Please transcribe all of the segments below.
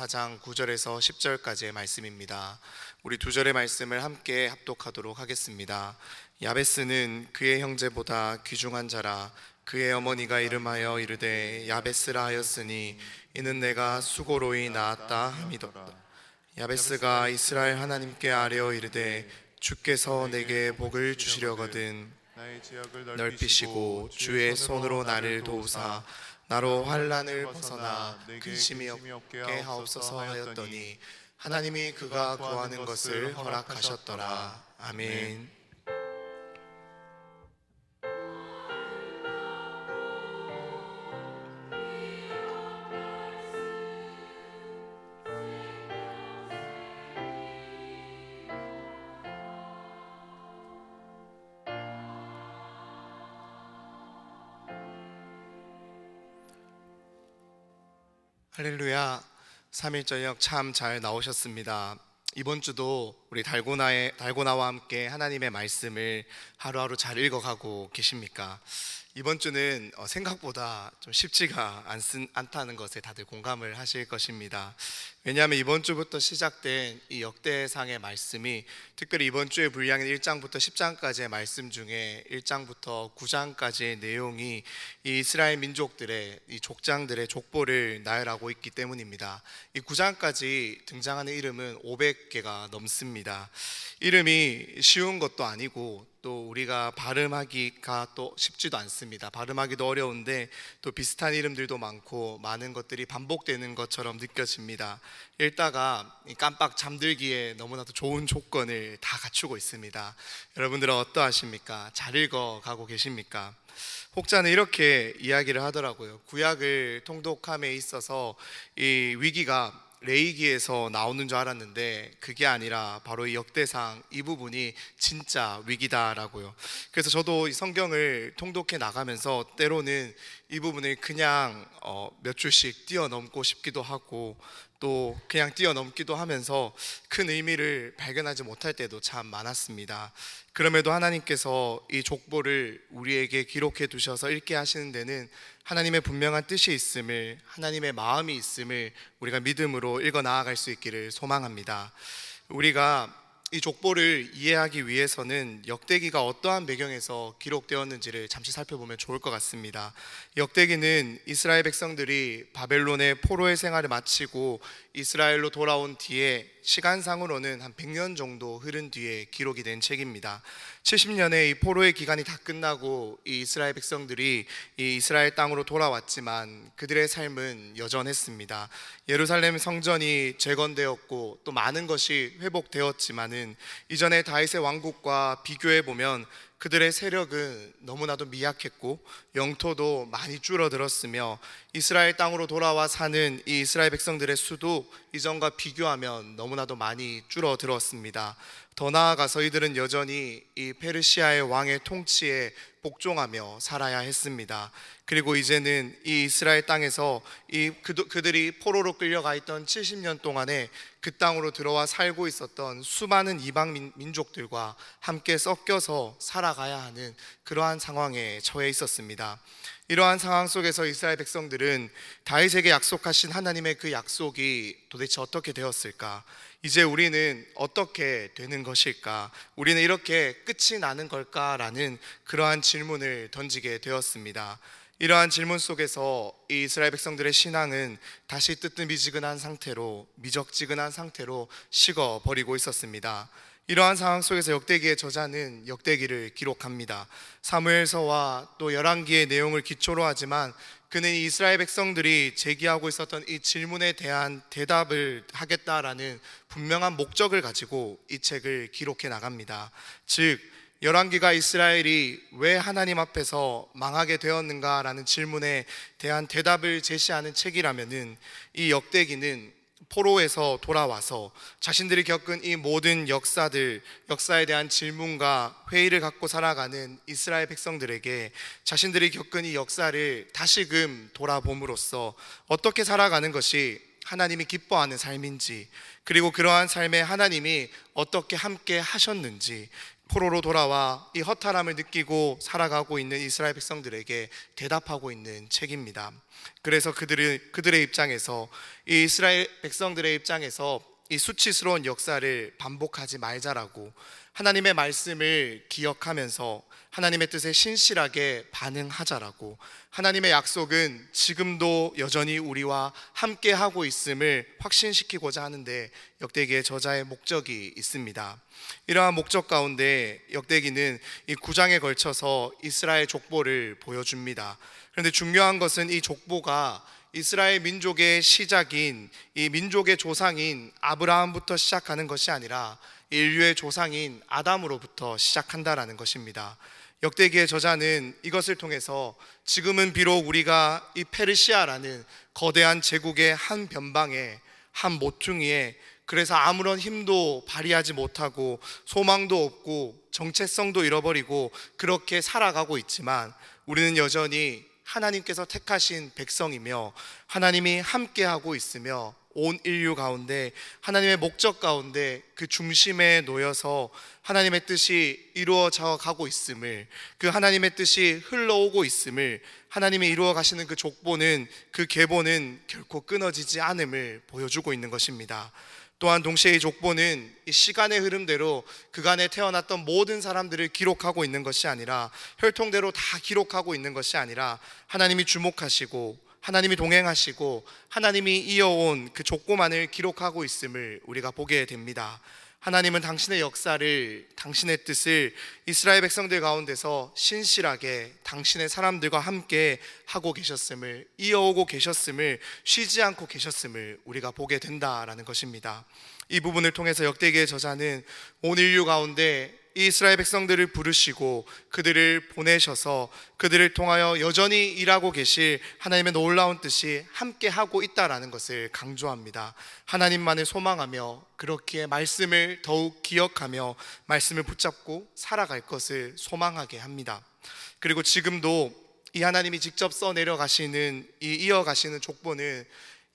4장 9절에서 10절까지의 말씀입니다. 우리 두 절의 말씀을 함께 합독하도록 하겠습니다. 야베스는 그의 형제보다 귀중한 자라. 그의 어머니가 이름하여 이르되 야베스라 하였으니 이는 내가 수고로이 낳았다 함이더라. 야베스가 이스라엘 하나님께 아뢰어 이르되 주께서 내게 복을 주시려거든 나의 지역을 넓히시고 주의 손으로 나를 도우사 나로 환난을 벗어나 근심이 없게 하옵소서 하였더니 하나님이 그가 구하는 것을 허락하셨더라. 아멘. 할렐루야. 3일 저녁 참 잘 나오셨습니다. 이번 주도 우리 달고나와 함께 하나님의 말씀을 하루하루 잘 읽어가고 계십니까? 이번 주는 생각보다 좀 쉽지가 않다는 것에 다들 공감을 하실 것입니다. 왜냐하면 이번 주부터 시작된 이 역대상의 말씀이 특별히 이번 주에 분량인 1장부터 10장까지의 말씀 중에 1장부터 9장까지의 내용이 이 이스라엘 민족들의 이 족장들의 족보를 나열하고 있기 때문입니다. 이 9장까지 등장하는 이름은 500개가 넘습니다. 이름이 쉬운 것도 아니고 또 우리가 발음하기가 또 쉽지도 않습니다. 발음하기도 어려운데 또 비슷한 이름들도 많고 많은 것들이 반복되는 것처럼 느껴집니다. 읽다가 깜빡 잠들기에 너무나도 좋은 조건을 다 갖추고 있습니다. 여러분들은 어떠하십니까? 잘 읽어가고 계십니까? 혹자는 이렇게 이야기를 하더라고요. 구약을 통독함에 있어서 이 위기가 레위기에서 나오는 줄 알았는데 그게 아니라 바로 이 역대상 이 부분이 진짜 위기다라고요. 그래서 저도 이 성경을 통독해 나가면서 때로는 이 부분을 그냥 몇 줄씩 뛰어넘고 싶기도 하고 또 그냥 뛰어넘기도 하면서 큰 의미를 발견하지 못할 때도 참 많았습니다. 그럼에도 하나님께서 이 족보를 우리에게 기록해 두셔서 읽게 하시는 데는 하나님의 분명한 뜻이 있음을, 하나님의 마음이 있음을 우리가 믿음으로 읽어 나아갈 수 있기를 소망합니다. 우리가 이 족보를 이해하기 위해서는 역대기가 어떠한 배경에서 기록되었는지를 잠시 살펴보면 좋을 것 같습니다. 역대기는 이스라엘 백성들이 바벨론의 포로의 생활을 마치고 이스라엘로 돌아온 뒤에 시간상으로는 한 100년 정도 흐른 뒤에 기록이 된 책입니다. 70년의 이 포로의 기간이 다 끝나고 이 이스라엘 백성들이 이 이스라엘 땅으로 돌아왔지만 그들의 삶은 여전했습니다. 예루살렘 성전이 재건되었고 또 많은 것이 회복되었지만은 이전에 다윗의 왕국과 비교해 보면 그들의 세력은 너무나도 미약했고 영토도 많이 줄어들었으며 이스라엘 땅으로 돌아와 사는 이 이스라엘 백성들의 수도 이전과 비교하면 너무나도 많이 줄어들었습니다. 더 나아가서 이들은 여전히 이 페르시아의 왕의 통치에 복종하며 살아야 했습니다. 그리고 이제는 이 이스라엘 땅에서 그들이 포로로 끌려가 있던 70년 동안에 그 땅으로 들어와 살고 있었던 수많은 이방 민족들과 함께 섞여서 살아가야 하는 그러한 상황에 처해 있었습니다. 이러한 상황 속에서 이스라엘 백성들은 다윗에게 약속하신 하나님의 그 약속이 도대체 어떻게 되었을까? 이제 우리는 어떻게 되는 것일까? 우리는 이렇게 끝이 나는 걸까라는 그러한 질문을 던지게 되었습니다. 이러한 질문 속에서 이 이스라엘 백성들의 신앙은 다시 뜨뜻미지근한 상태로, 미적지근한 상태로 식어버리고 있었습니다. 이러한 상황 속에서 역대기의 저자는 역대기를 기록합니다. 사무엘서와 또 열왕기의 내용을 기초로 하지만 그는 이스라엘 백성들이 제기하고 있었던 이 질문에 대한 대답을 하겠다라는 분명한 목적을 가지고 이 책을 기록해 나갑니다. 즉 열왕기가 이스라엘이 왜 하나님 앞에서 망하게 되었는가라는 질문에 대한 대답을 제시하는 책이라면은 이 역대기는 포로에서 돌아와서 자신들이 겪은 이 모든 역사에 대한 질문과 회의를 갖고 살아가는 이스라엘 백성들에게 자신들이 겪은 이 역사를 다시금 돌아봄으로써 어떻게 살아가는 것이 하나님이 기뻐하는 삶인지, 그리고 그러한 삶에 하나님이 어떻게 함께 하셨는지, 포로로 돌아와 이 허탈함을 느끼고 살아가고 있는 이스라엘 백성들에게 대답하고 있는 책입니다. 그래서 그들의 입장에서, 이 이스라엘 백성들의 입장에서 이 수치스러운 역사를 반복하지 말자라고, 하나님의 말씀을 기억하면서 하나님의 뜻에 신실하게 반응하자라고, 하나님의 약속은 지금도 여전히 우리와 함께 하고 있음을 확신시키고자 하는데 역대기의 저자의 목적이 있습니다. 이러한 목적 가운데 역대기는 이 9장에 걸쳐서 이스라엘 족보를 보여줍니다. 그런데 중요한 것은 이 족보가 이스라엘 민족의 시작인, 이 민족의 조상인 아브라함부터 시작하는 것이 아니라 인류의 조상인 아담으로부터 시작한다라는 것입니다. 역대기의 저자는 이것을 통해서 지금은 비록 우리가 이 페르시아라는 거대한 제국의 한 변방에, 한 모퉁이에, 그래서 아무런 힘도 발휘하지 못하고 소망도 없고 정체성도 잃어버리고 그렇게 살아가고 있지만, 우리는 여전히 하나님께서 택하신 백성이며 하나님이 함께하고 있으며 온 인류 가운데 하나님의 목적 가운데 그 중심에 놓여서 하나님의 뜻이 이루어져 가고 있음을, 그 하나님의 뜻이 흘러오고 있음을, 하나님이 이루어 가시는 그 족보는, 그 계보는 결코 끊어지지 않음을 보여주고 있는 것입니다. 또한 동시에 이 족보는 이 시간의 흐름대로 그간에 태어났던 모든 사람들을 기록하고 있는 것이 아니라, 혈통대로 다 기록하고 있는 것이 아니라, 하나님이 주목하시고 하나님이 동행하시고 하나님이 이어온 그 족보만을 기록하고 있음을 우리가 보게 됩니다. 하나님은 당신의 역사를, 당신의 뜻을 이스라엘 백성들 가운데서 신실하게 당신의 사람들과 함께 하고 계셨음을, 이어오고 계셨음을, 쉬지 않고 계셨음을 우리가 보게 된다라는 것입니다. 이 부분을 통해서 역대기의 저자는 온 인류 가운데 이 이스라엘 백성들을 부르시고 그들을 보내셔서 그들을 통하여 여전히 일하고 계실 하나님의 놀라운 뜻이 함께 하고 있다라는 것을 강조합니다. 하나님만을 소망하며 그렇기에 말씀을 더욱 기억하며 말씀을 붙잡고 살아갈 것을 소망하게 합니다. 그리고 지금도 이 하나님이 직접 써내려가시는 이 이어가시는 족보는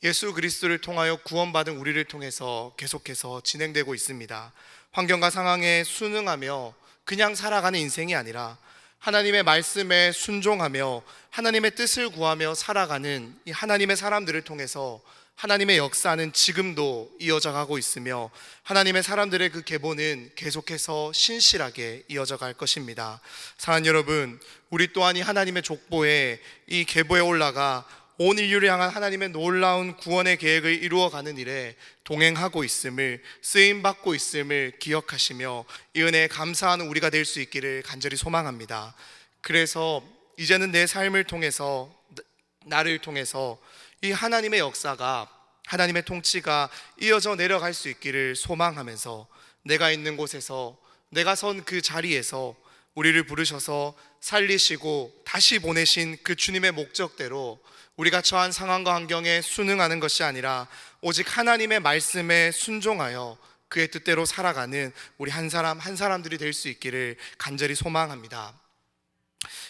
예수 그리스도를 통하여 구원받은 우리를 통해서 계속해서 진행되고 있습니다. 환경과 상황에 순응하며 그냥 살아가는 인생이 아니라 하나님의 말씀에 순종하며 하나님의 뜻을 구하며 살아가는 이 하나님의 사람들을 통해서 하나님의 역사는 지금도 이어져 가고 있으며 하나님의 사람들의 그 계보는 계속해서 신실하게 이어져 갈 것입니다. 사랑하는 여러분, 우리 또한 이 하나님의 족보에, 이 계보에 올라가 온 인류를 향한 하나님의 놀라운 구원의 계획을 이루어가는 일에 동행하고 있음을, 쓰임받고 있음을 기억하시며 이 은혜에 감사하는 우리가 될 수 있기를 간절히 소망합니다. 그래서 이제는 내 삶을 통해서, 나를 통해서 이 하나님의 역사가, 하나님의 통치가 이어져 내려갈 수 있기를 소망하면서 내가 있는 곳에서, 내가 선 그 자리에서 우리를 부르셔서 살리시고 다시 보내신 그 주님의 목적대로 우리가 처한 상황과 환경에 순응하는 것이 아니라 오직 하나님의 말씀에 순종하여 그의 뜻대로 살아가는 우리 한 사람 한 사람들이 될 수 있기를 간절히 소망합니다.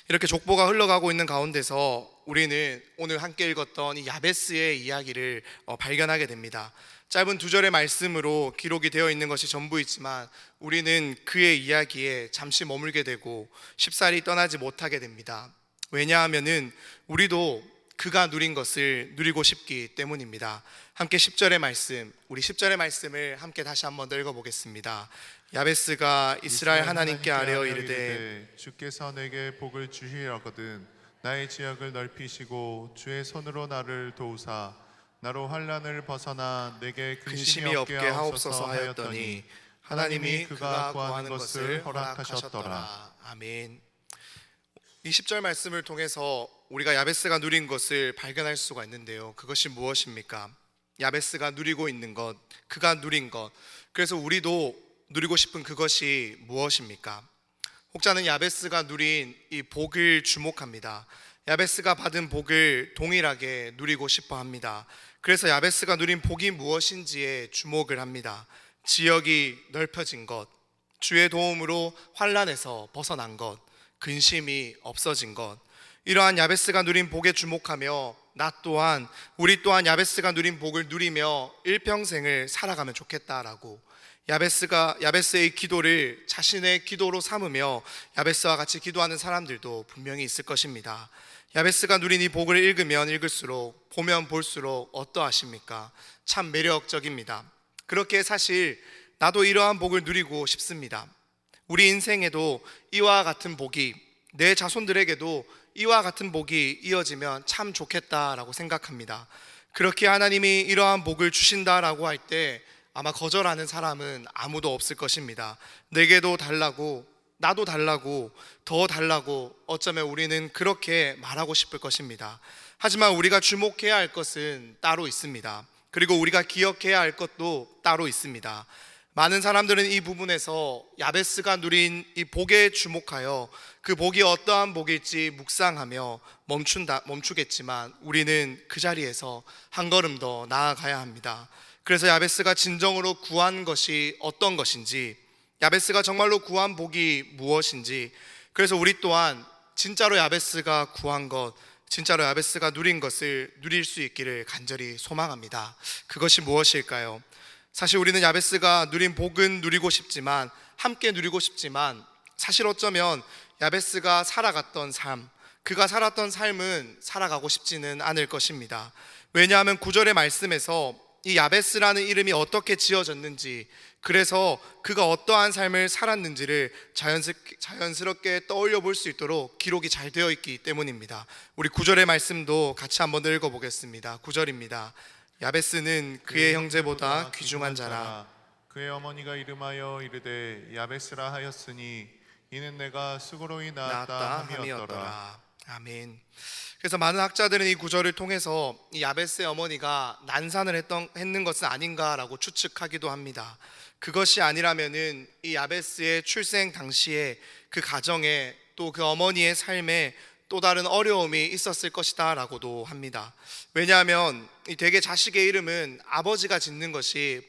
이렇게 족보가 흘러가고 있는 가운데서 우리는 오늘 함께 읽었던 이 야베스의 이야기를 발견하게 됩니다. 짧은 2절의 말씀으로 기록이 되어 있는 것이 전부이지만 우리는 그의 이야기에 잠시 머물게 되고 쉽사리 떠나지 못하게 됩니다. 왜냐하면은 우리도 그가 누린 것을 누리고 싶기 때문입니다. 함께 10절의 말씀, 우리 10절의 말씀을 함께 다시 한번 더 읽어보겠습니다. 야베스가 이스라엘 하나님께 아뢰어 이르되 주께서 내게 복을 주시려거든 나의 지역을 넓히시고 주의 손으로 나를 도우사 나로 환난을 벗어나 내게 근심이 없게 하옵소서 하였더니 하나님이 그가 구하는 것을 허락하셨더라. 아멘. 이 10절 말씀을 통해서 우리가 야베스가 누린 것을 발견할 수가 있는데요, 그것이 무엇입니까? 야베스가 누리고 있는 것, 그가 누린 것, 그래서 우리도 누리고 싶은 그것이 무엇입니까? 혹자는 야베스가 누린 이 복을 주목합니다. 야베스가 받은 복을 동일하게 누리고 싶어 합니다. 그래서 야베스가 누린 복이 무엇인지에 주목을 합니다. 지역이 넓혀진 것, 주의 도움으로 환난에서 벗어난 것, 근심이 없어진 것, 이러한 야베스가 누린 복에 주목하며 나 또한, 우리 또한 야베스가 누린 복을 누리며 일평생을 살아가면 좋겠다라고, 야베스의 기도를 자신의 기도로 삼으며 야베스와 같이 기도하는 사람들도 분명히 있을 것입니다. 야베스가 누린 이 복을 읽으면 읽을수록, 보면 볼수록 어떠하십니까? 참 매력적입니다. 그렇게 사실 나도 이러한 복을 누리고 싶습니다. 우리 인생에도 이와 같은 복이, 내 자손들에게도 이와 같은 복이 이어지면 참 좋겠다라고 생각합니다. 그렇게 하나님이 이러한 복을 주신다라고 할 때 아마 거절하는 사람은 아무도 없을 것입니다. 내게도 달라고, 나도 달라고, 더 달라고, 어쩌면 우리는 그렇게 말하고 싶을 것입니다. 하지만 우리가 주목해야 할 것은 따로 있습니다. 그리고 우리가 기억해야 할 것도 따로 있습니다. 많은 사람들은 이 부분에서 야베스가 누린 이 복에 주목하여 그 복이 어떠한 복일지 묵상하며 멈추겠지만 우리는 그 자리에서 한 걸음 더 나아가야 합니다. 그래서 야베스가 진정으로 구한 것이 어떤 것인지, 야베스가 정말로 구한 복이 무엇인지, 그래서 우리 또한 진짜로 야베스가 구한 것, 진짜로 야베스가 누린 것을 누릴 수 있기를 간절히 소망합니다. 그것이 무엇일까요? 사실 우리는 야베스가 누린 복은 누리고 싶지만, 함께 누리고 싶지만, 사실 어쩌면 야베스가 살아갔던 삶, 그가 살았던 삶은 살아가고 싶지는 않을 것입니다. 왜냐하면 9절의 말씀에서 이 야베스라는 이름이 어떻게 지어졌는지, 그래서 그가 어떠한 삶을 살았는지를 자연스럽게 떠올려 볼 수 있도록 기록이 잘 되어 있기 때문입니다. 우리 9절의 말씀도 같이 한번 읽어보겠습니다. 9절입니다. 야베스는 그의 형제보다 귀중한 자라. 그의 어머니가 이름하여 이르되 야베스라 하였으니 이는 내가 수고로이 낳았다 함이었더라. 아멘. 그래서 많은 학자들은 이 구절을 통해서 이 야베스의 어머니가 난산을 했는 것은 아닌가라고 추측하기도 합니다. 그것이 아니라면은 이 야베스의 출생 당시에 그 가정에, 또 그 어머니의 삶에 또 다른 어려움이 있었을 것이다 라고도 합니다. 왜냐하면 대개 자식의 이름은 아버지가 짓는 것이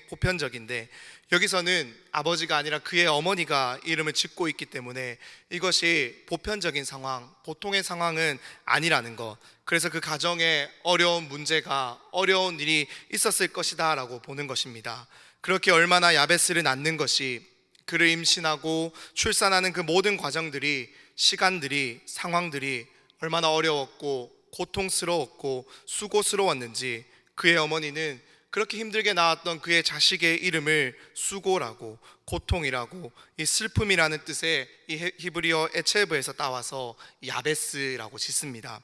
보편적인데, 여기서는 아버지가 아니라 그의 어머니가 이름을 짓고 있기 때문에 이것이 보편적인 상황, 보통의 상황은 아니라는 것, 그래서 그 가정에 어려운 문제가, 어려운 일이 있었을 것이다 라고 보는 것입니다. 그렇게 얼마나 야베스를 낳는 것이, 그를 임신하고 출산하는 그 모든 과정들이, 시간들이, 상황들이 얼마나 어려웠고 고통스러웠고 수고스러웠는지, 그의 어머니는 그렇게 힘들게 낳았던 그의 자식의 이름을 수고라고, 고통이라고, 이 슬픔이라는 뜻의 이 히브리어 에체브에서 따와서 야베스라고 짓습니다.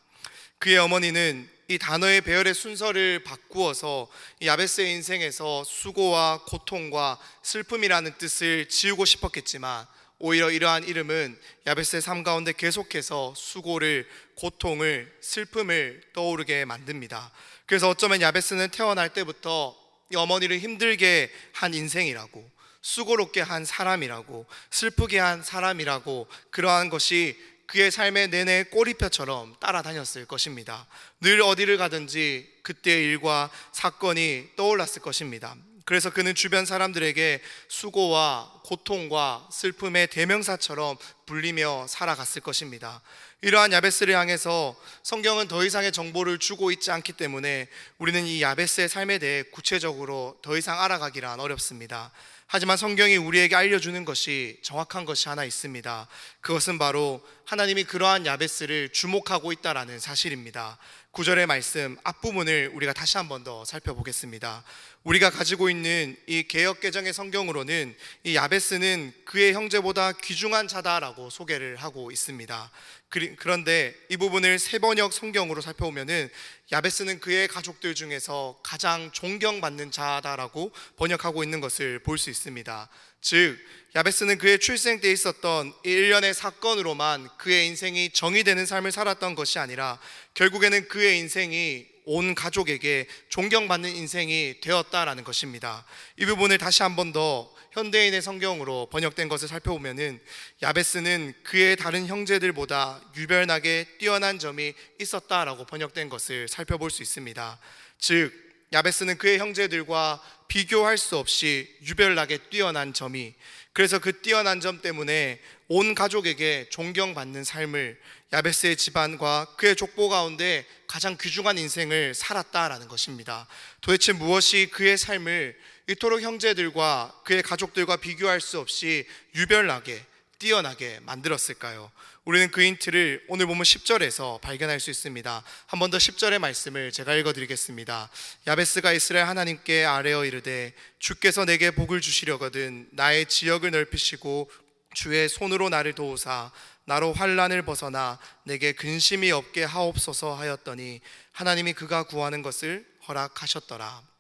그의 어머니는 이 단어의 배열의 순서를 바꾸어서 이 야베스의 인생에서 수고와 고통과 슬픔이라는 뜻을 지우고 싶었겠지만, 오히려 이러한 이름은 야베스의 삶 가운데 계속해서 수고를, 고통을, 슬픔을 떠오르게 만듭니다. 그래서 어쩌면 야베스는 태어날 때부터 이 어머니를 힘들게 한 인생이라고, 수고롭게 한 사람이라고, 슬프게 한 사람이라고, 그러한 것이 그의 삶의 내내 꼬리표처럼 따라다녔을 것입니다. 늘 어디를 가든지 그때의 일과 사건이 떠올랐을 것입니다. 그래서 그는 주변 사람들에게 수고와 고통과 슬픔의 대명사처럼 불리며 살아갔을 것입니다. 이러한 야베스를 향해서 성경은 더 이상의 정보를 주고 있지 않기 때문에 우리는 이 야베스의 삶에 대해 구체적으로 더 이상 알아가기란 어렵습니다. 하지만 성경이 우리에게 알려주는 것이, 정확한 것이 하나 있습니다. 그것은 바로 하나님이 그러한 야베스를 주목하고 있다라는 사실입니다. 9절의 말씀 앞부분을 우리가 다시 한 번 더 살펴보겠습니다. 우리가 가지고 있는 이 개역개정의 성경으로는 이 야베스는 그의 형제보다 귀중한 자다라고 소개를 하고 있습니다. 그런데 이 부분을 세번역 성경으로 살펴보면은 야베스는 그의 가족들 중에서 가장 존경받는 자다라고 번역하고 있는 것을 볼 수 있습니다. 즉 야베스는 그의 출생 때 있었던 일련의 사건으로만 그의 인생이 정의되는 삶을 살았던 것이 아니라 결국에는 그의 인생이 온 가족에게 존경받는 인생이 되었다라는 것입니다. 이 부분을 다시 한 번 더 현대인의 성경으로 번역된 것을 살펴보면은 야베스는 그의 다른 형제들보다 유별나게 뛰어난 점이 있었다라고 번역된 것을 살펴볼 수 있습니다. 즉 야베스는 그의 형제들과 비교할 수 없이 유별나게 뛰어난 점이, 그래서 그 뛰어난 점 때문에 온 가족에게 존경받는 삶을, 야베스의 집안과 그의 족보 가운데 가장 귀중한 인생을 살았다라는 것입니다. 도대체 무엇이 그의 삶을 이토록 형제들과 그의 가족들과 비교할 수 없이 유별나게 뛰어나게 만들었을까요? 우리는 그 힌트를 오늘 보면 10절에서 발견할 수 있습니다. 한 번 더 10절의 말씀을 제가 읽어드리겠습니다. 야베스가 이스라엘 하나님께 아뢰어 이르되 주께서 내게 복을 주시려거든 나의 지역을 넓히시고 주의 손으로 나를 도우사 나로 환난을 벗어나 내게 근심이 없게 하옵소서 하였더니 하나님이 그가 구하는 것을 허락하셨더라.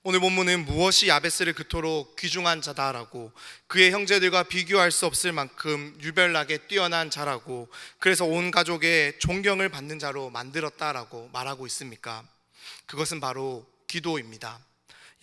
오늘 본문은 무엇이 야베스를 그토록 귀중한 자다라고, 그의 형제들과 비교할 수 없을 만큼 유별나게 뛰어난 자라고, 그래서 온 가족의 존경을 받는 자로 만들었다라고 말하고 있습니까? 그것은 바로 기도입니다.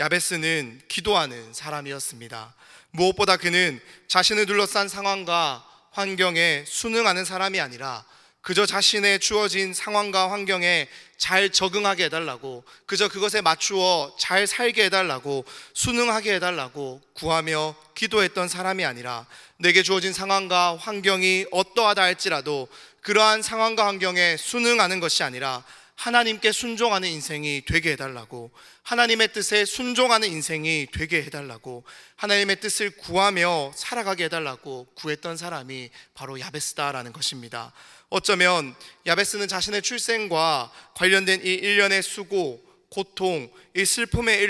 야베스는 기도하는 사람이었습니다. 무엇보다 그는 자신을 둘러싼 상황과 환경에 순응하는 사람이 아니라 그저 자신의 주어진 상황과 환경에 잘 적응하게 해달라고, 그저 그것에 맞추어 잘 살게 해달라고, 순응하게 해달라고 구하며 기도했던 사람이 아니라, 내게 주어진 상황과 환경이 어떠하다 할지라도 그러한 상황과 환경에 순응하는 것이 아니라 하나님께 순종하는 인생이 되게 해달라고, 하나님의 뜻에 순종하는 인생이 되게 해달라고, 하나님의 뜻을 구하며 살아가게 해달라고 구했던 사람이 바로 야베스다라는 것입니다. 어쩌면 야베스는 자신의 출생과 관련된 이 일련의 수고, 고통, 이 슬픔의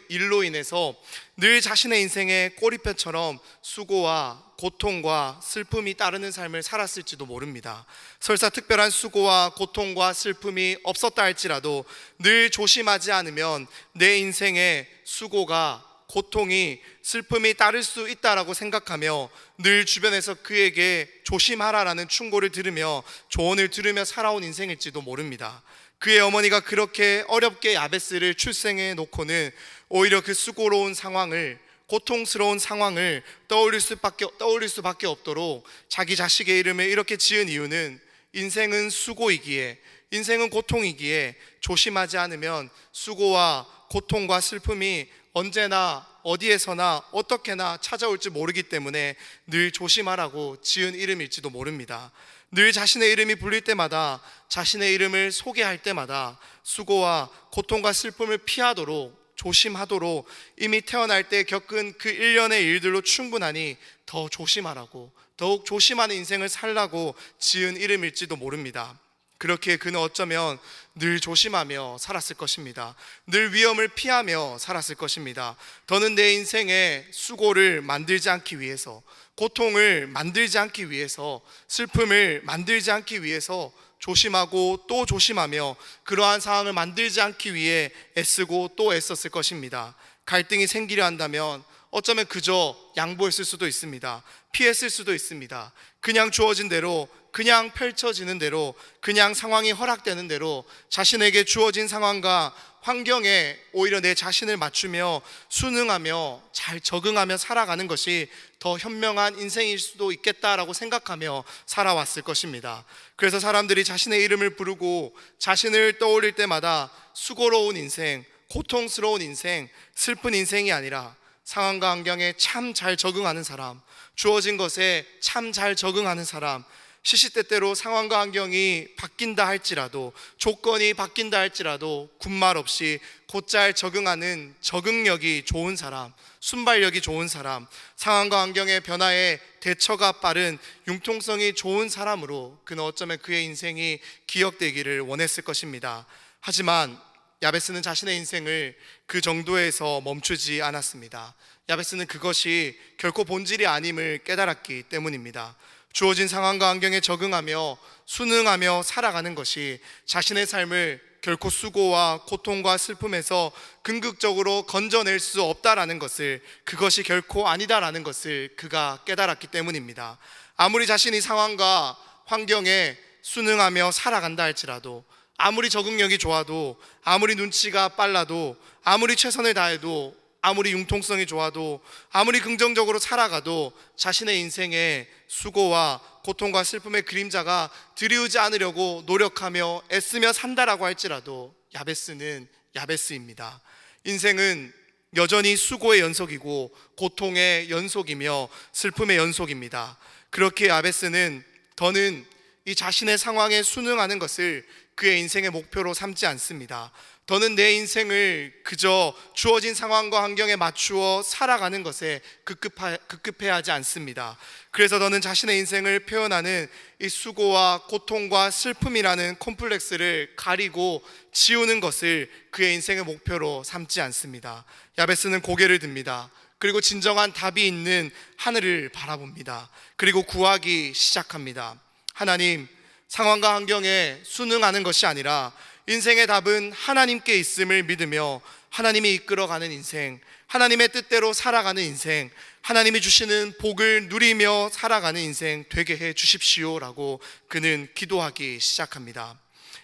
일로 인해서 늘 자신의 인생의 꼬리표처럼 수고와 고통과 슬픔이 따르는 삶을 살았을지도 모릅니다. 설사 특별한 수고와 고통과 슬픔이 없었다 할지라도 늘 조심하지 않으면 내 인생에 수고가, 고통이, 슬픔이 따를 수 있다라고 생각하며 늘 주변에서 그에게 조심하라라는 충고를 들으며 조언을 들으며 살아온 인생일지도 모릅니다. 그의 어머니가 그렇게 어렵게 야베스를 출생해 놓고는 오히려 그 수고로운 상황을, 고통스러운 상황을 떠올릴 수밖에 없도록 자기 자식의 이름을 이렇게 지은 이유는, 인생은 수고이기에, 인생은 고통이기에 조심하지 않으면 수고와 고통과 슬픔이 언제나 어디에서나 어떻게나 찾아올지 모르기 때문에 늘 조심하라고 지은 이름일지도 모릅니다. 늘 자신의 이름이 불릴 때마다, 자신의 이름을 소개할 때마다 수고와 고통과 슬픔을 피하도록, 조심하도록 이미 태어날 때 겪은 그 일련의 일들로 충분하니 더 조심하라고, 더욱 조심하는 인생을 살라고 지은 이름일지도 모릅니다. 그렇게 그는 어쩌면 늘 조심하며 살았을 것입니다. 늘 위험을 피하며 살았을 것입니다. 더는 내 인생에 수고를 만들지 않기 위해서, 고통을 만들지 않기 위해서, 슬픔을 만들지 않기 위해서 조심하고 또 조심하며 그러한 상황을 만들지 않기 위해 애쓰고 또 애썼을 것입니다. 갈등이 생기려 한다면 어쩌면 그저 양보했을 수도 있습니다. 피했을 수도 있습니다. 그냥 주어진 대로, 그냥 펼쳐지는 대로, 그냥 상황이 허락되는 대로 자신에게 주어진 상황과 환경에 오히려 내 자신을 맞추며 순응하며 잘 적응하며 살아가는 것이 더 현명한 인생일 수도 있겠다라고 생각하며 살아왔을 것입니다. 그래서 사람들이 자신의 이름을 부르고 자신을 떠올릴 때마다 수고로운 인생, 고통스러운 인생, 슬픈 인생이 아니라 상황과 환경에 참 잘 적응하는 사람, 주어진 것에 참 잘 적응하는 사람, 시시때때로 상황과 환경이 바뀐다 할지라도, 조건이 바뀐다 할지라도 군말 없이 곧잘 적응하는 적응력이 좋은 사람, 순발력이 좋은 사람, 상황과 환경의 변화에 대처가 빠른 융통성이 좋은 사람으로 그는 어쩌면 그의 인생이 기억되기를 원했을 것입니다. 하지만 야베스는 자신의 인생을 그 정도에서 멈추지 않았습니다. 야베스는 그것이 결코 본질이 아님을 깨달았기 때문입니다. 주어진 상황과 환경에 적응하며 순응하며 살아가는 것이 자신의 삶을 결코 수고와 고통과 슬픔에서 긍극적으로 건져낼 수 없다라는 것을, 그것이 결코 아니다라는 것을 그가 깨달았기 때문입니다. 아무리 자신이 상황과 환경에 순응하며 살아간다 할지라도, 아무리 적응력이 좋아도, 아무리 눈치가 빨라도, 아무리 최선을 다해도, 아무리 융통성이 좋아도, 아무리 긍정적으로 살아가도 자신의 인생에 수고와 고통과 슬픔의 그림자가 드리우지 않으려고 노력하며 애쓰며 산다라고 할지라도 야베스는 야베스입니다. 인생은 여전히 수고의 연속이고 고통의 연속이며 슬픔의 연속입니다. 그렇게 야베스는 더는 이 자신의 상황에 순응하는 것을 그의 인생의 목표로 삼지 않습니다. 더는 내 인생을 그저 주어진 상황과 환경에 맞추어 살아가는 것에 급급해하지 않습니다. 그래서 더는 자신의 인생을 표현하는 이 수고와 고통과 슬픔이라는 콤플렉스를 가리고 지우는 것을 그의 인생의 목표로 삼지 않습니다. 야베스는 고개를 듭니다. 그리고 진정한 답이 있는 하늘을 바라봅니다. 그리고 구하기 시작합니다. 하나님, 상황과 환경에 순응하는 것이 아니라 인생의 답은 하나님께 있음을 믿으며 하나님이 이끌어가는 인생, 하나님의 뜻대로 살아가는 인생, 하나님이 주시는 복을 누리며 살아가는 인생 되게 해 주십시오라고 그는 기도하기 시작합니다.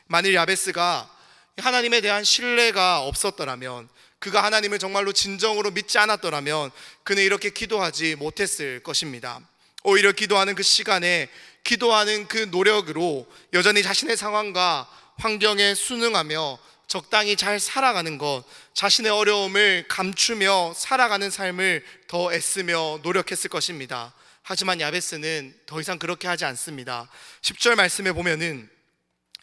만일 야베스가 하나님에 대한 신뢰가 없었더라면, 그가 하나님을 정말로 진정으로 믿지 않았더라면 그는 이렇게 기도하지 못했을 것입니다. 오히려 기도하는 그 시간에, 기도하는 그 노력으로 여전히 자신의 상황과 환경에 순응하며 적당히 잘 살아가는 것, 자신의 어려움을 감추며 살아가는 삶을 더 애쓰며 노력했을 것입니다. 하지만 야베스는 더 이상 그렇게 하지 않습니다. 10절 말씀에 보면은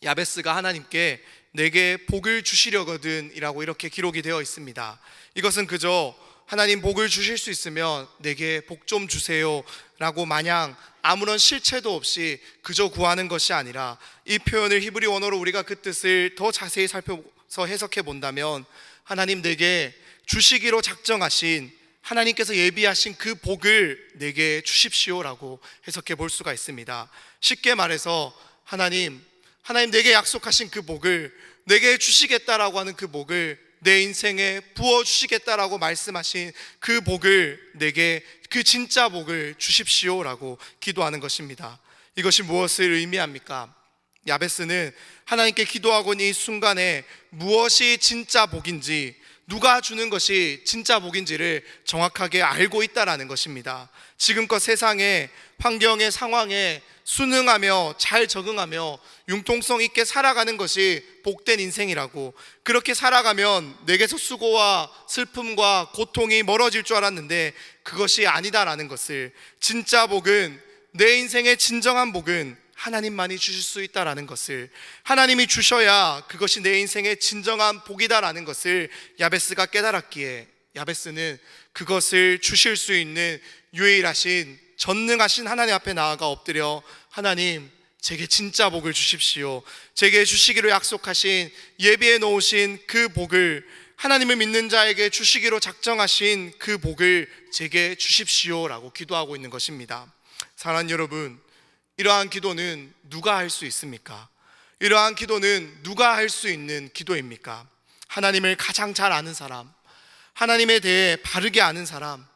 야베스가 하나님께 내게 복을 주시려거든 이라고 이렇게 기록이 되어 있습니다. 이것은 그저 하나님 복을 주실 수 있으면 내게 복 좀 주세요 라고 마냥 아무런 실체도 없이 그저 구하는 것이 아니라, 이 표현을 히브리 원어로 우리가 그 뜻을 더 자세히 살펴서 해석해 본다면 하나님 내게 주시기로 작정하신, 하나님께서 예비하신 그 복을 내게 주십시오라고 해석해 볼 수가 있습니다. 쉽게 말해서 하나님 내게 약속하신 그 복을, 내게 주시겠다라고 하는 그 복을, 내 인생에 부어주시겠다라고 말씀하신 그 복을 내게, 그 진짜 복을 주십시오라고 기도하는 것입니다. 이것이 무엇을 의미합니까? 야베스는 하나님께 기도하고 있는 이 순간에 무엇이 진짜 복인지, 누가 주는 것이 진짜 복인지를 정확하게 알고 있다라는 것입니다. 지금껏 세상의 환경의 상황에 순응하며 잘 적응하며 융통성 있게 살아가는 것이 복된 인생이라고, 그렇게 살아가면 내게서 수고와 슬픔과 고통이 멀어질 줄 알았는데 그것이 아니다라는 것을, 진짜 복은, 내 인생의 진정한 복은 하나님만이 주실 수 있다라는 것을, 하나님이 주셔야 그것이 내 인생의 진정한 복이다라는 것을 야베스가 깨달았기에 야베스는 그것을 주실 수 있는 유일하신 전능하신 하나님 앞에 나아가 엎드려 하나님 제게 진짜 복을 주십시오, 제게 주시기로 약속하신 예비해 놓으신 그 복을, 하나님을 믿는 자에게 주시기로 작정하신 그 복을 제게 주십시오라고 기도하고 있는 것입니다. 사랑하는 여러분, 이러한 기도는 누가 할 수 있습니까? 이러한 기도는 누가 할 수 있는 기도입니까? 하나님을 가장 잘 아는 사람, 하나님에 대해 바르게 아는 사람,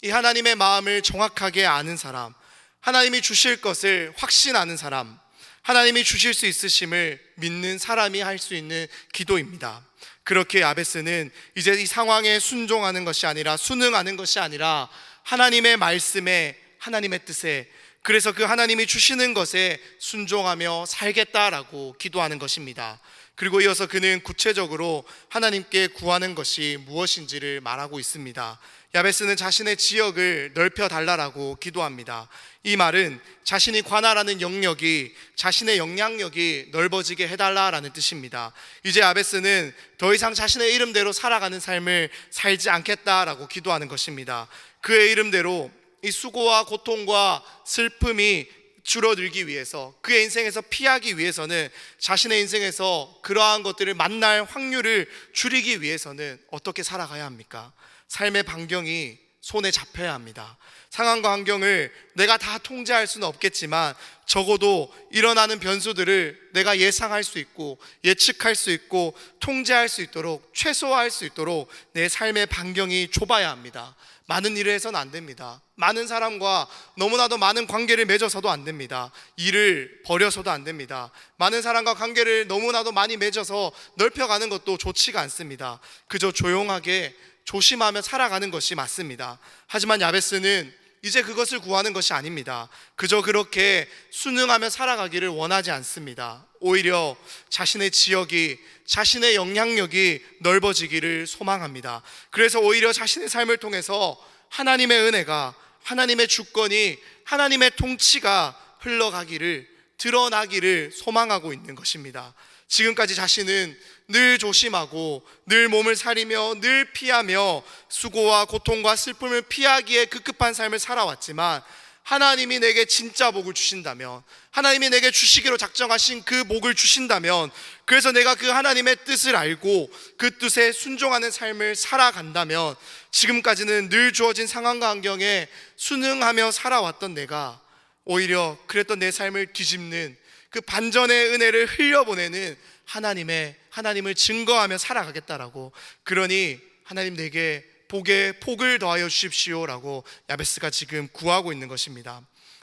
이 하나님의 마음을 정확하게 아는 사람, 하나님이 주실 것을 확신하는 사람, 하나님이 주실 수 있으심을 믿는 사람이 할 수 있는 기도입니다. 그렇게 야베스는 이제 이 상황에 순종하는 것이 아니라, 순응하는 것이 아니라 하나님의 말씀에, 하나님의 뜻에, 그래서 그 하나님이 주시는 것에 순종하며 살겠다라고 기도하는 것입니다. 그리고 이어서 그는 구체적으로 하나님께 구하는 것이 무엇인지를 말하고 있습니다. 야베스는 자신의 지역을 넓혀 달라라고 기도합니다. 이 말은 자신이 관할하는 영역이, 자신의 영향력이 넓어지게 해달라라는 뜻입니다. 이제 야베스는 더 이상 자신의 이름대로 살아가는 삶을 살지 않겠다라고 기도하는 것입니다. 그의 이름대로 이 수고와 고통과 슬픔이 줄어들기 위해서, 그의 인생에서 피하기 위해서는, 자신의 인생에서 그러한 것들을 만날 확률을 줄이기 위해서는 어떻게 살아가야 합니까? 삶의 반경이 손에 잡혀야 합니다. 상황과 환경을 내가 다 통제할 수는 없겠지만 적어도 일어나는 변수들을 내가 예상할 수 있고 예측할 수 있고 통제할 수 있도록, 최소화할 수 있도록 내 삶의 반경이 좁아야 합니다. 많은 일을 해서는 안 됩니다. 많은 사람과 너무나도 많은 관계를 맺어서도 안 됩니다. 일을 버려서도 안 됩니다. 많은 사람과 관계를 너무나도 많이 맺어서 넓혀가는 것도 좋지가 않습니다. 그저 조용하게 조심하며 살아가는 것이 맞습니다. 하지만 야베스는 이제 그것을 구하는 것이 아닙니다. 그저 그렇게 순응하며 살아가기를 원하지 않습니다. 오히려 자신의 지역이, 자신의 영향력이 넓어지기를 소망합니다. 그래서 오히려 자신의 삶을 통해서 하나님의 은혜가, 하나님의 주권이, 하나님의 통치가 흘러가기를, 드러나기를 소망하고 있는 것입니다. 지금까지 자신은 늘 조심하고 늘 몸을 사리며 늘 피하며 수고와 고통과 슬픔을 피하기에 급급한 삶을 살아왔지만, 하나님이 내게 진짜 복을 주신다면, 하나님이 내게 주시기로 작정하신 그 복을 주신다면, 그래서 내가 그 하나님의 뜻을 알고 그 뜻에 순종하는 삶을 살아간다면, 지금까지는 늘 주어진 상황과 환경에 순응하며 살아왔던 내가 오히려 그랬던 내 삶을 뒤집는 그 반전의 은혜를 흘려보내는 하나님을 증거하며 살아가겠다라고, 그러니 하나님 내게 복을 더하여 주십시오라고 야베스가 지금 구하고 있는 것입니다.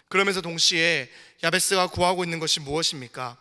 그러면서 동시에 야베스가 구하고 있는 것이 무엇입니까?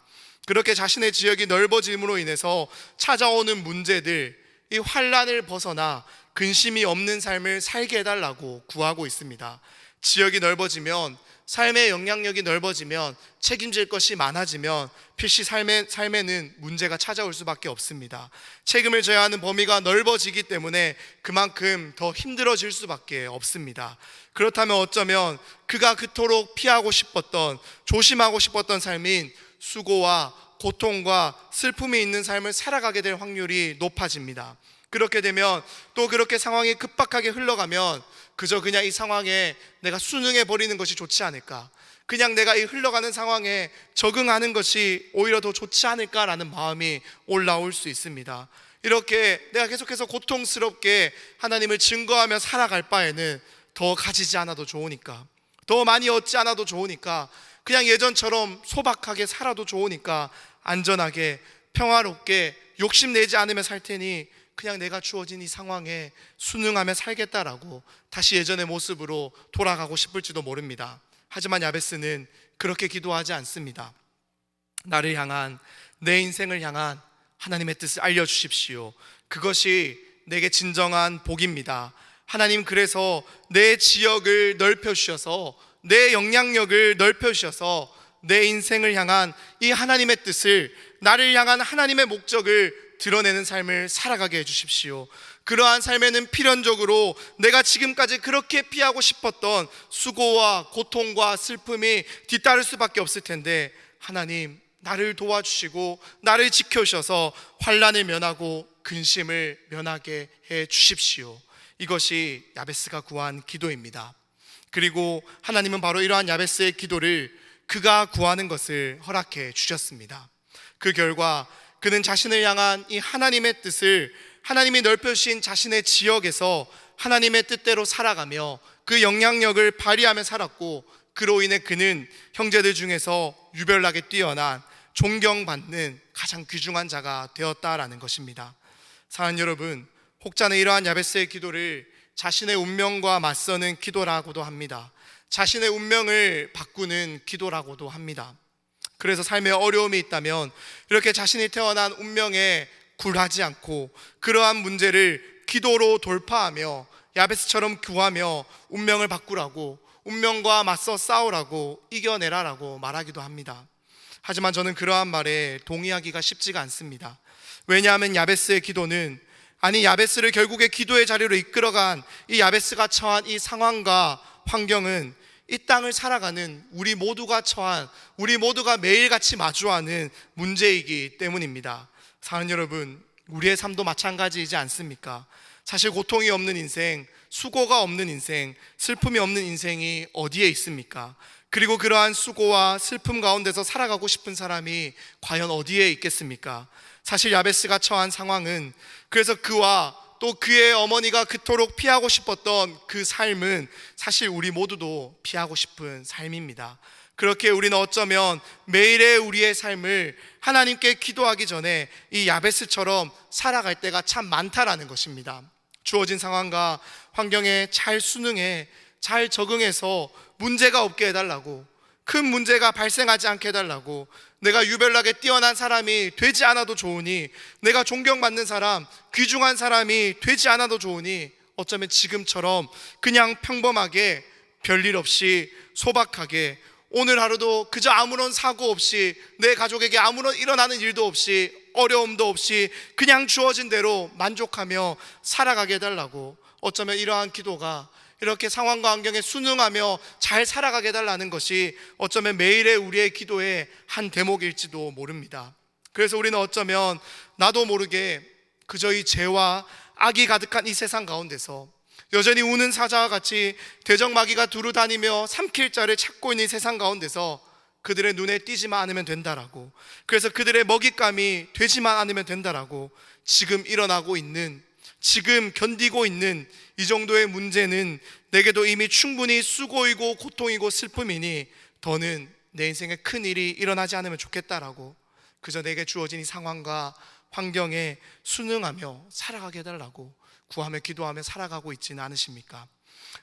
그렇게 자신의 지역이 넓어짐으로 인해서 찾아오는 문제들, 이 환난을 벗어나 근심이 없는 삶을 살게 해달라고 구하고 있습니다. 지역이 넓어지면, 삶의 영향력이 넓어지면, 책임질 것이 많아지면 필시 삶에는 문제가 찾아올 수밖에 없습니다. 책임을 져야 하는 범위가 넓어지기 때문에 그만큼 더 힘들어질 수밖에 없습니다. 그렇다면 어쩌면 그가 그토록 피하고 싶었던, 조심하고 싶었던 삶인 수고와 고통과 슬픔이 있는 삶을 살아가게 될 확률이 높아집니다. 그렇게 되면, 또 그렇게 상황이 급박하게 흘러가면 그저 그냥 이 상황에 내가 순응해 버리는 것이 좋지 않을까, 그냥 내가 이 흘러가는 상황에 적응하는 것이 오히려 더 좋지 않을까라는 마음이 올라올 수 있습니다. 이렇게 내가 계속해서 고통스럽게 하나님을 증거하며 살아갈 바에는 더 가지지 않아도 좋으니까, 더 많이 얻지 않아도 좋으니까, 그냥 예전처럼 소박하게 살아도 좋으니까 안전하게 평화롭게 욕심내지 않으며 살 테니 그냥 내가 주어진 이 상황에 순응하며 살겠다라고 다시 예전의 모습으로 돌아가고 싶을지도 모릅니다. 하지만 야베스는 그렇게 기도하지 않습니다. 나를 향한, 내 인생을 향한 하나님의 뜻을 알려주십시오. 그것이 내게 진정한 복입니다. 하나님, 그래서 내 지역을 넓혀주셔서, 내 영향력을 넓혀주셔서 내 인생을 향한 이 하나님의 뜻을, 나를 향한 하나님의 목적을 드러내는 삶을 살아가게 해주십시오. 그러한 삶에는 필연적으로 내가 지금까지 그렇게 피하고 싶었던 수고와 고통과 슬픔이 뒤따를 수밖에 없을 텐데, 하나님 나를 도와주시고 나를 지켜주셔서 환난을 면하고 근심을 면하게 해 주십시오. 이것이 야베스가 구한 기도입니다. 그리고 하나님은 바로 이러한 야베스의 기도를 그가 구하는 것을 허락해 주셨습니다. 그 결과 그는 자신을 향한 이 하나님의 뜻을, 하나님이 넓혀주신 자신의 지역에서 하나님의 뜻대로 살아가며 그 영향력을 발휘하며 살았고, 그로 인해 그는 형제들 중에서 유별나게 뛰어난, 존경받는 가장 귀중한 자가 되었다라는 것입니다. 사랑하는 여러분, 혹자는 이러한 야베스의 기도를 자신의 운명과 맞서는 기도라고도 합니다. 자신의 운명을 바꾸는 기도라고도 합니다. 그래서 삶에 어려움이 있다면 이렇게 자신이 태어난 운명에 굴하지 않고 그러한 문제를 기도로 돌파하며 야베스처럼 구하며 운명을 바꾸라고, 운명과 맞서 싸우라고, 이겨내라라고 말하기도 합니다. 하지만 저는 그러한 말에 동의하기가 쉽지가 않습니다. 왜냐하면 야베스의 기도는, 아니 야베스를 결국에 기도의 자리로 이끌어간 이 야베스가 처한 이 상황과 환경은 이 땅을 살아가는 우리 모두가 처한, 우리 모두가 매일같이 마주하는 문제이기 때문입니다. 사랑하는 여러분, 우리의 삶도 마찬가지이지 않습니까? 사실 고통이 없는 인생, 수고가 없는 인생, 슬픔이 없는 인생이 어디에 있습니까? 그리고 그러한 수고와 슬픔 가운데서 살아가고 싶은 사람이 과연 어디에 있겠습니까? 사실 야베스가 처한 상황은, 그래서 그와 또 그의 어머니가 그토록 피하고 싶었던 그 삶은 사실 우리 모두도 피하고 싶은 삶입니다. 그렇게 우리는 어쩌면 매일의 우리의 삶을 하나님께 기도하기 전에 이 야베스처럼 살아갈 때가 참 많다라는 것입니다. 주어진 상황과 환경에 잘 순응해, 잘 적응해서 문제가 없게 해달라고, 큰 문제가 발생하지 않게 해달라고, 내가 유별나게 뛰어난 사람이 되지 않아도 좋으니, 내가 존경받는 사람, 귀중한 사람이 되지 않아도 좋으니, 어쩌면 지금처럼 그냥 평범하게 별일 없이 소박하게, 오늘 하루도 그저 아무런 사고 없이, 내 가족에게 아무런 일어나는 일도 없이, 어려움도 없이 그냥 주어진 대로 만족하며 살아가게 해달라고, 어쩌면 이러한 기도가 이렇게 상황과 환경에 순응하며 잘 살아가게 해달라는 것이 어쩌면 매일의 우리의 기도의 한 대목일지도 모릅니다. 그래서 우리는 어쩌면 나도 모르게 그저 이 죄와 악이 가득한 이 세상 가운데서 여전히 우는 사자와 같이 대적마귀가 두루 다니며 삼킬 자를 찾고 있는 이 세상 가운데서 그들의 눈에 띄지만 않으면 된다라고, 그래서 그들의 먹잇감이 되지만 않으면 된다라고, 지금 일어나고 있는, 지금 견디고 있는 이 정도의 문제는 내게도 이미 충분히 수고이고 고통이고 슬픔이니 더는 내 인생에 큰 일이 일어나지 않으면 좋겠다라고, 그저 내게 주어진 이 상황과 환경에 순응하며 살아가게 해달라고 구하며 기도하며 살아가고 있지는 않으십니까?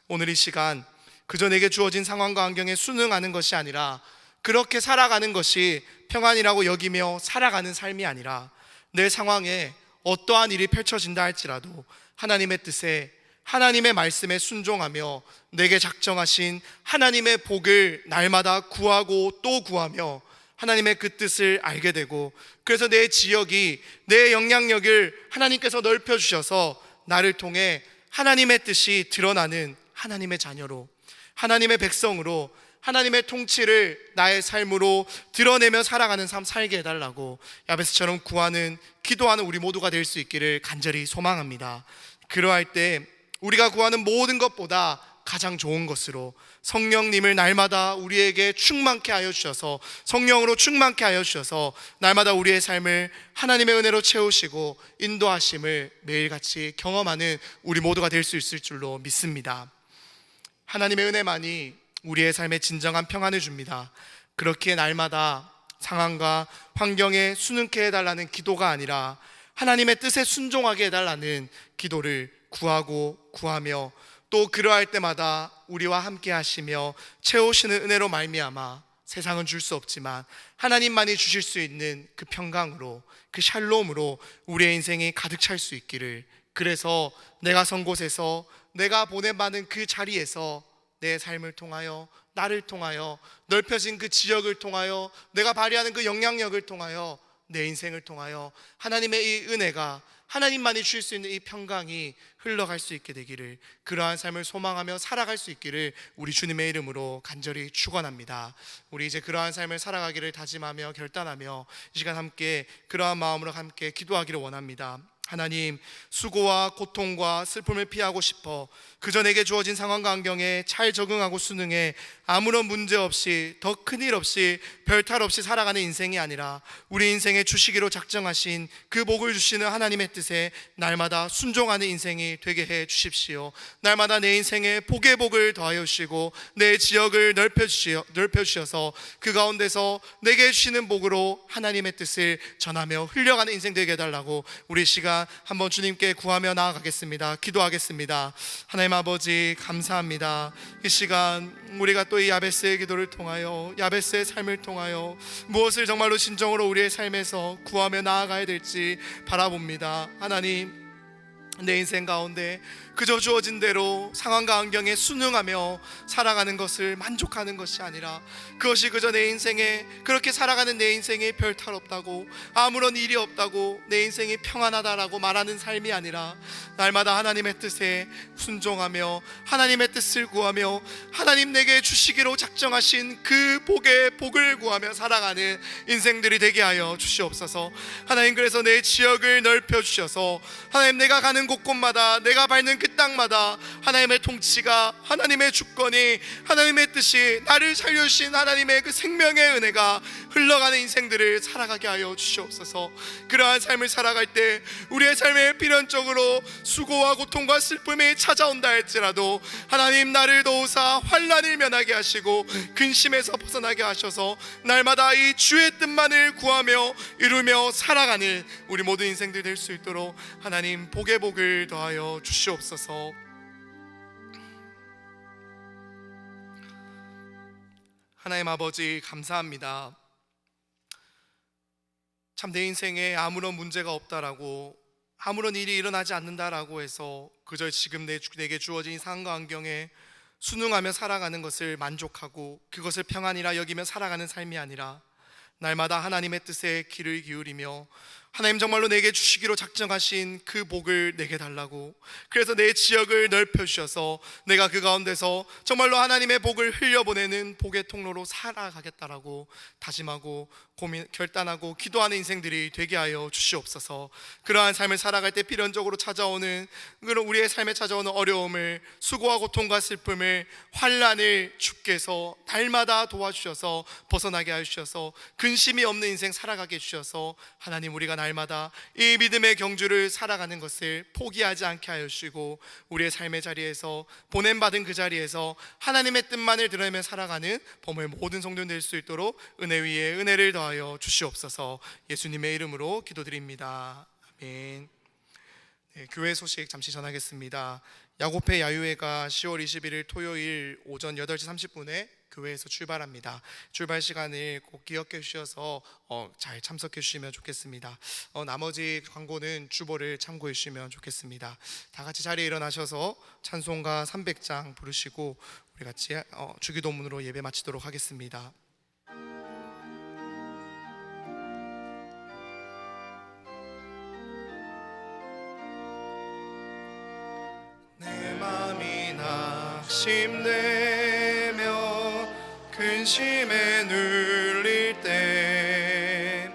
오늘 이 시간 그저 내게 주어진 상황과 환경에 순응하는 것이 아니라, 그렇게 살아가는 것이 평안이라고 여기며 살아가는 삶이 아니라, 내 상황에 어떠한 일이 펼쳐진다 할지라도 하나님의 뜻에, 하나님의 말씀에 순종하며 내게 작정하신 하나님의 복을 날마다 구하고 또 구하며 하나님의 그 뜻을 알게 되고, 그래서 내 지역이, 내 영향력을 하나님께서 넓혀주셔서 나를 통해 하나님의 뜻이 드러나는 하나님의 자녀로, 하나님의 백성으로, 하나님의 통치를 나의 삶으로 드러내며 살아가는 삶 살게 해달라고 야베스처럼 구하는, 기도하는 우리 모두가 될 수 있기를 간절히 소망합니다. 그러할 때 우리가 구하는 모든 것보다 가장 좋은 것으로 성령님을 날마다 우리에게 충만케 하여 주셔서, 성령으로 충만케 하여 주셔서 날마다 우리의 삶을 하나님의 은혜로 채우시고 인도하심을 매일같이 경험하는 우리 모두가 될 수 있을 줄로 믿습니다. 하나님의 은혜만이 우리의 삶에 진정한 평안을 줍니다. 그렇기에 날마다 상황과 환경에 순응케 해달라는 기도가 아니라 하나님의 뜻에 순종하게 해달라는 기도를 구하고 구하며, 또 그러할 때마다 우리와 함께 하시며 채우시는 은혜로 말미암아 세상은 줄 수 없지만 하나님만이 주실 수 있는 그 평강으로, 그 샬롬으로 우리의 인생이 가득 찰 수 있기를, 그래서 내가 선 곳에서, 내가 보내받은 그 자리에서 내 삶을 통하여, 나를 통하여, 넓혀진 그 지역을 통하여, 내가 발휘하는 그 영향력을 통하여, 내 인생을 통하여 하나님의 이 은혜가, 하나님만이 주실 수 있는 이 평강이 흘러갈 수 있게 되기를, 그러한 삶을 소망하며 살아갈 수 있기를 우리 주님의 이름으로 간절히 축원합니다. 우리 이제 그러한 삶을 살아가기를 다짐하며 결단하며 이 시간 함께 그러한 마음으로 함께 기도하기를 원합니다. 하나님, 수고와 고통과 슬픔을 피하고 싶어 그저 내게 주어진 상황과 환경에 잘 적응하고 순응해 아무런 문제 없이, 더 큰일 없이, 별탈 없이 살아가는 인생이 아니라 우리 인생에 주시기로 작정하신 그 복을 주시는 하나님의 뜻에 날마다 순종하는 인생이 되게 해 주십시오. 날마다 내 인생에 복의 복을 더하여 주시고 내 지역을 넓혀주셔서 그 가운데서 내게 주시는 복으로 하나님의 뜻을 전하며 흘려가는 인생 되게 해달라고 우리 시간 한번 주님께 구하며 나아가겠습니다. 기도하겠습니다. 하나님 아버지, 감사합니다. 이 시간 우리가 또 이 야베스의 기도를 통하여, 야베스의 삶을 통하여 무엇을 정말로 진정으로 우리의 삶에서 구하며 나아가야 될지 바라봅니다. 하나님, 내 인생 가운데 그저 주어진 대로 상황과 환경에 순응하며 살아가는 것을 만족하는 것이 아니라, 그것이 그저 내 인생에, 그렇게 살아가는 내 인생에 별 탈 없다고, 아무런 일이 없다고, 내 인생이 평안하다라고 말하는 삶이 아니라 날마다 하나님의 뜻에 순종하며 하나님의 뜻을 구하며 하나님 내게 주시기로 작정하신 그 복의 복을 구하며 살아가는 인생들이 되게 하여 주시옵소서. 하나님, 그래서 내 지역을 넓혀 주셔서 하나님, 내가 가는 곳곳마다, 내가 밟는 그 땅마다 하나님의 통치가, 하나님의 주권이, 하나님의 뜻이, 나를 살려주신 하나님의 그 생명의 은혜가 흘러가는 인생들을 살아가게 하여 주시옵소서. 그러한 삶을 살아갈 때 우리의 삶에 필연적으로 수고와 고통과 슬픔이 찾아온다 할지라도 하나님, 나를 도우사 환난을 면하게 하시고 근심에서 벗어나게 하셔서 날마다 이 주의 뜻만을 구하며 이루며 살아가는 우리 모든 인생들 될 수 있도록 하나님 복의 복을 더하여 주시옵소서. 하나님 아버지, 감사합니다. 참 내 인생에 아무런 문제가 없다라고, 아무런 일이 일어나지 않는다라고 해서 그저 지금 내게 주어진 상황과 환경에 순응하며 살아가는 것을 만족하고 그것을 평안이라 여기며 살아가는 삶이 아니라 날마다 하나님의 뜻에 귀를 기울이며 하나님 정말로 내게 주시기로 작정하신 그 복을 내게 달라고, 그래서 내 지역을 넓혀주셔서 내가 그 가운데서 정말로 하나님의 복을 흘려보내는 복의 통로로 살아가겠다라고 다짐하고 결단하고 기도하는 인생들이 되게 하여 주시옵소서. 그러한 삶을 살아갈 때 필연적으로 찾아오는 그런 우리의 삶에 찾아오는 어려움을, 수고와 고통과 슬픔을, 환난을 주께서 날마다 도와주셔서 벗어나게 하셔서 근심이 없는 인생 살아가게 해주셔서 하나님, 우리가 날마다 이 믿음의 경주를 살아가는 것을 포기하지 않게 하여 주시고 우리의 삶의 자리에서, 보냄받은 그 자리에서 하나님의 뜻만을 들으며 살아가는 범의 모든 성도들 될 수 있도록 은혜 위에 은혜를 더하여 주시옵소서. 예수님의 이름으로 기도드립니다. 아멘. 네, 교회 소식 잠시 전하겠습니다. 야곱회 야유회가 10월 21일 토요일 오전 8시 30분에 교회에서 출발합니다. 출발 시간을 꼭 기억해 주셔서 잘 참석해 주시면 좋겠습니다. 나머지 광고는 주보를 참고해 주시면 좋겠습니다. 다 같이 자리에 일어나셔서 찬송가 300장 부르시고 우리 같이 주기도문으로 예배 마치도록 하겠습니다. 내 맘이 낙심되며 근심에 눌릴 때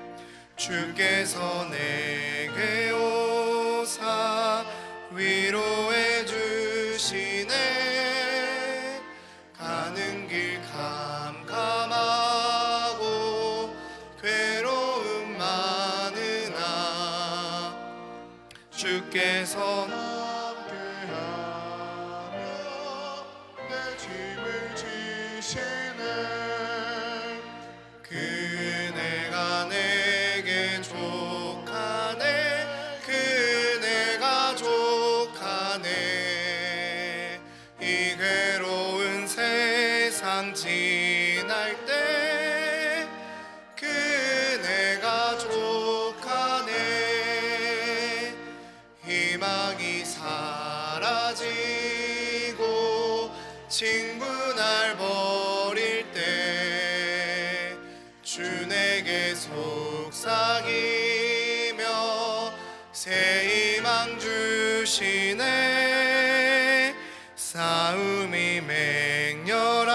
주께서 내게 오사 위로해 주시네. 가는 길 캄캄하고 괴로움 많으나 주께서 그네가 내게 족하네. 그네가 족하네. 이 괴로운 세상 지날 때 그네가 족하네. 희망이 사라지고 친구 날 버릴 때 주 내게 속삭이며 새 희망 주시네. 싸움이 맹렬하여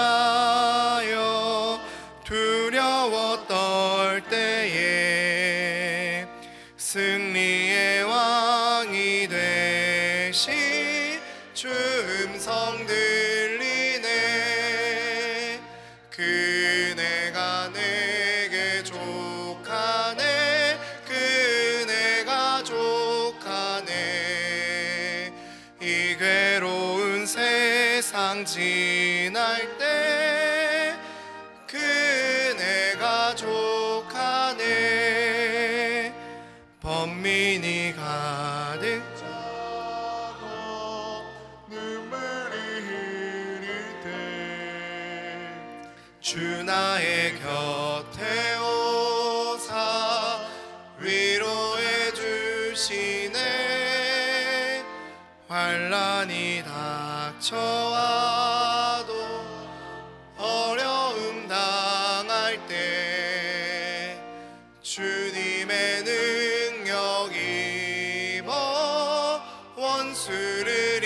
두려워 떨 때에 승리의 왕이 되시 주 음성 들리네. 그네가 내게 족하네. 그네가 족하네. 이 괴로운 세상 지날 때 그네가 족하네. 번민이 가득 주 나의 곁에 오사 위로해 주시네. 환난이 닥쳐와도 어려움 당할 때 주님의 능력 입어 원수를